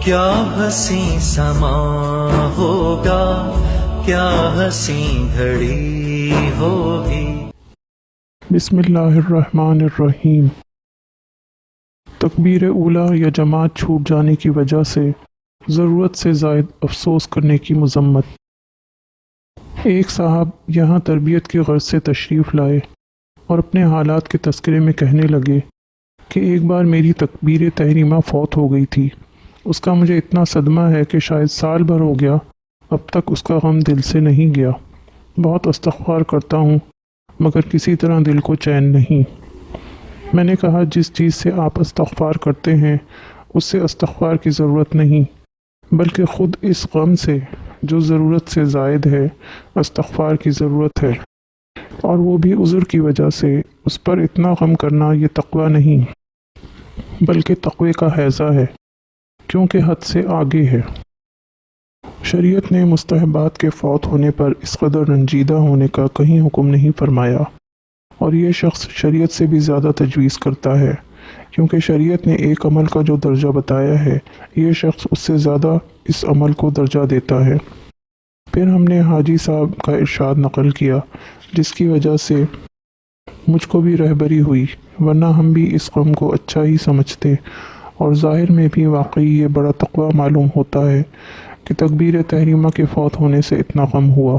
کیا حسین سما ہوگا، کیا حسین گھڑی ہوگی۔ بسم اللہ الرحمن الرحیم۔ تکبیر اولیٰ یا جماعت چھوٹ جانے کی وجہ سے ضرورت سے زائد افسوس کرنے کی مذمت۔ ایک صاحب یہاں تربیت کی غرض سے تشریف لائے اور اپنے حالات کے تذکرے میں کہنے لگے کہ ایک بار میری تکبیر تحریمہ فوت ہو گئی تھی، اس کا مجھے اتنا صدمہ ہے کہ شاید سال بھر ہو گیا اب تک اس کا غم دل سے نہیں گیا۔ بہت استغفار کرتا ہوں مگر کسی طرح دل کو چین نہیں۔ میں نے کہا جس چیز سے آپ استغفار کرتے ہیں اس سے استغفار کی ضرورت نہیں، بلکہ خود اس غم سے جو ضرورت سے زائد ہے استغفار کی ضرورت ہے، اور وہ بھی عذر کی وجہ سے۔ اس پر اتنا غم کرنا یہ تقوی نہیں بلکہ تقوی کا حیضہ ہے، کیونکہ حد سے آگے ہے۔ شریعت نے مستحبات کے فوت ہونے پر اس قدر رنجیدہ ہونے کا کہیں حکم نہیں فرمایا، اور یہ شخص شریعت سے بھی زیادہ تجویز کرتا ہے، کیونکہ شریعت نے ایک عمل کا جو درجہ بتایا ہے یہ شخص اس سے زیادہ اس عمل کو درجہ دیتا ہے۔ پھر ہم نے حاجی صاحب کا ارشاد نقل کیا جس کی وجہ سے مجھ کو بھی رہبری ہوئی، ورنہ ہم بھی اس غم کو اچھا ہی سمجھتے، اور ظاہر میں بھی واقعی یہ بڑا تقوی معلوم ہوتا ہے کہ تکبیر تحریمہ کے فوت ہونے سے اتنا غم ہوا۔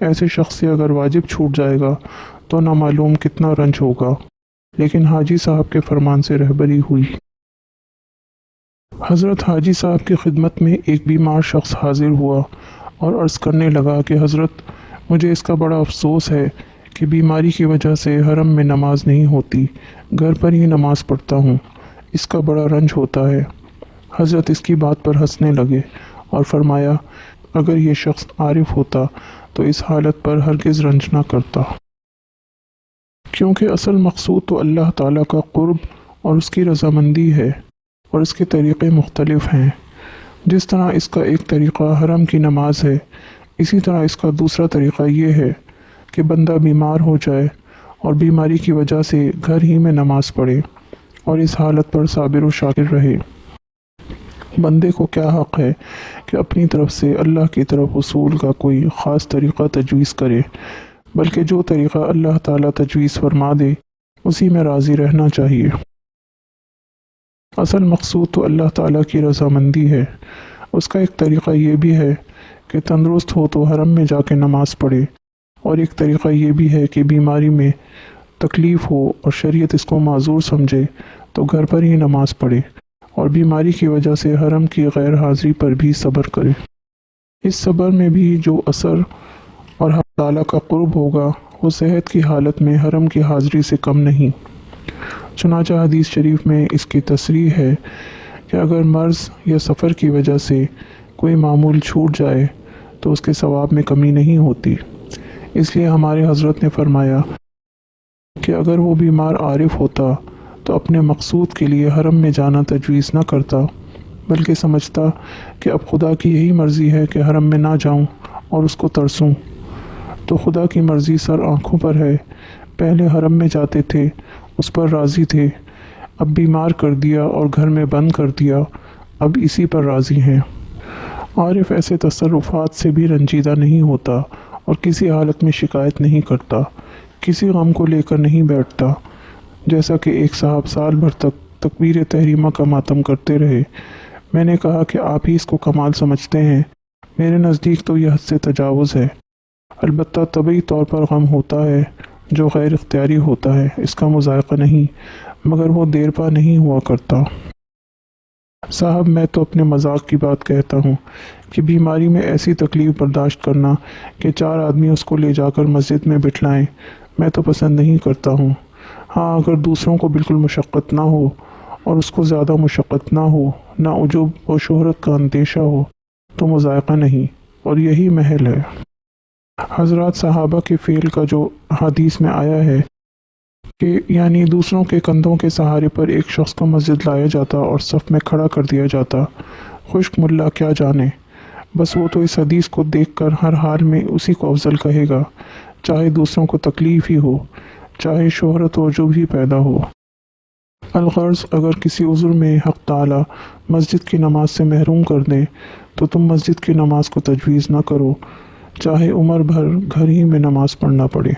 ایسے شخص سے اگر واجب چھوٹ جائے گا تو نہ معلوم کتنا رنج ہوگا، لیکن حاجی صاحب کے فرمان سے رہبری ہوئی۔ حضرت حاجی صاحب کی خدمت میں ایک بیمار شخص حاضر ہوا اور عرض کرنے لگا کہ حضرت مجھے اس کا بڑا افسوس ہے کہ بیماری کی وجہ سے حرم میں نماز نہیں ہوتی، گھر پر ہی نماز پڑھتا ہوں، اس کا بڑا رنج ہوتا ہے۔ حضرت اس کی بات پر ہنسنے لگے اور فرمایا اگر یہ شخص عارف ہوتا تو اس حالت پر ہرگز رنج نہ کرتا، کیونکہ اصل مقصود تو اللہ تعالیٰ کا قرب اور اس کی رضامندی ہے، اور اس کے طریقے مختلف ہیں۔ جس طرح اس کا ایک طریقہ حرم کی نماز ہے، اسی طرح اس کا دوسرا طریقہ یہ ہے کہ بندہ بیمار ہو جائے اور بیماری کی وجہ سے گھر ہی میں نماز پڑھے اور اس حالت پر صابر و شاکر رہے۔ بندے کو کیا حق ہے کہ اپنی طرف سے اللہ کی طرف وصول کا کوئی خاص طریقہ تجویز کرے، بلکہ جو طریقہ اللہ تعالیٰ تجویز فرما دے اسی میں راضی رہنا چاہیے۔ اصل مقصود تو اللہ تعالیٰ کی رضامندی ہے۔ اس کا ایک طریقہ یہ بھی ہے کہ تندرست ہو تو حرم میں جا کے نماز پڑھے، اور ایک طریقہ یہ بھی ہے کہ بیماری میں تکلیف ہو اور شریعت اس کو معذور سمجھے تو گھر پر ہی نماز پڑھے، اور بیماری کی وجہ سے حرم کی غیر حاضری پر بھی صبر کرے۔ اس صبر میں بھی جو اثر اور حق تعالیٰ کا قرب ہوگا وہ صحت کی حالت میں حرم کی حاضری سے کم نہیں۔ چنانچہ حدیث شریف میں اس کی تصریح ہے کہ اگر مرض یا سفر کی وجہ سے کوئی معمول چھوٹ جائے تو اس کے ثواب میں کمی نہیں ہوتی۔ اس لیے ہمارے حضرت نے فرمایا کہ اگر وہ بیمار عارف ہوتا تو اپنے مقصود کے لیے حرم میں جانا تجویز نہ کرتا، بلکہ سمجھتا کہ اب خدا کی یہی مرضی ہے کہ حرم میں نہ جاؤں اور اس کو ترسوں۔ تو خدا کی مرضی سر آنکھوں پر ہے، پہلے حرم میں جاتے تھے، اس پر راضی تھے، اب بیمار کر دیا اور گھر میں بند کر دیا، اب اسی پر راضی ہیں۔ عارف ایسے تصرفات سے بھی رنجیدہ نہیں ہوتا اور کسی حالت میں شکایت نہیں کرتا، کسی غم کو لے کر نہیں بیٹھتا۔ جیسا کہ ایک صاحب سال بھر تک تکبیر تحریمہ کا ماتم کرتے رہے۔ میں نے کہا کہ آپ ہی اس کو کمال سمجھتے ہیں، میرے نزدیک تو یہ حد سے تجاوز ہے۔ البتہ طبعی طور پر غم ہوتا ہے جو غیر اختیاری ہوتا ہے، اس کا مذائقہ نہیں، مگر وہ دیر پا نہیں ہوا کرتا۔ صاحب میں تو اپنے مذاق کی بات کہتا ہوں کہ بیماری میں ایسی تکلیف برداشت کرنا کہ 4 آدمی اس کو لے جا کر مسجد میں بٹھلائیں، میں تو پسند نہیں کرتا ہوں۔ ہاں اگر دوسروں کو بالکل مشقت نہ ہو اور اس کو زیادہ مشقت نہ ہو، نہ عجب و شہرت کا اندیشہ ہو تو مذائقہ نہیں، اور یہی محل ہے۔ حضرات صحابہ کے فعل کا جو حدیث میں آیا ہے کہ یعنی دوسروں کے کندھوں کے سہارے پر ایک شخص کو مسجد لایا جاتا اور صف میں کھڑا کر دیا جاتا، خشک ملا کیا جانے، بس وہ تو اس حدیث کو دیکھ کر ہر حال میں اسی کو افضل کہے گا، چاہے دوسروں کو تکلیف ہی ہو، چاہے شہرت و عجب ہی پیدا ہو۔ الغرض اگر کسی عذر میں حق تعالی مسجد کی نماز سے محروم کر دیں تو تم مسجد کی نماز کو تجویز نہ کرو، چاہے عمر بھر گھر ہی میں نماز پڑھنا پڑے۔